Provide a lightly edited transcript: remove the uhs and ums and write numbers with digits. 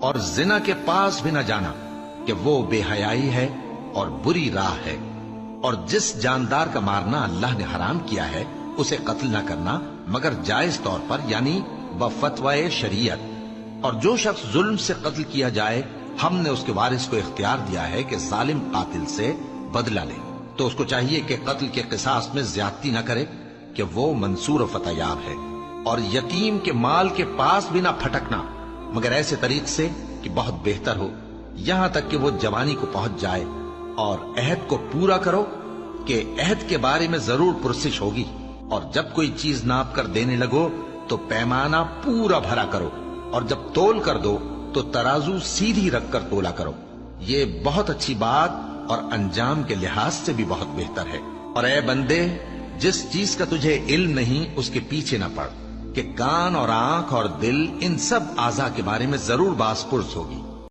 اور زنا کے پاس بھی نہ جانا کہ وہ بے حیائی ہے اور بری راہ ہے، اور جس جاندار کا مارنا اللہ نے حرام کیا ہے اسے قتل نہ کرنا مگر جائز طور پر، یعنی بفتوائے شریعت۔ اور جو شخص ظلم سے قتل کیا جائے، ہم نے اس کے وارث کو اختیار دیا ہے کہ ظالم قاتل سے بدلہ لے، تو اس کو چاہیے کہ قتل کے قصاص میں زیادتی نہ کرے کہ وہ منصور و فتح یاب ہے۔ اور یتیم کے مال کے پاس بھی نہ پھٹکنا مگر ایسے طریق سے کہ بہت بہتر ہو، یہاں تک کہ وہ جوانی کو پہنچ جائے۔ اور عہد کو پورا کرو کہ عہد کے بارے میں ضرور پرسش ہوگی، اور جب کوئی چیز ناپ کر دینے لگو تو پیمانہ پورا بھرا کرو، اور جب تول کر دو تو ترازو سیدھی رکھ کر تولا کرو، یہ بہت اچھی بات اور انجام کے لحاظ سے بھی بہت بہتر ہے۔ اور اے بندے، جس چیز کا تجھے علم نہیں اس کے پیچھے نہ پڑ، کہ کان اور آنکھ اور دل ان سب اعضاء کے بارے میں ضرور باز پرس ہوگی۔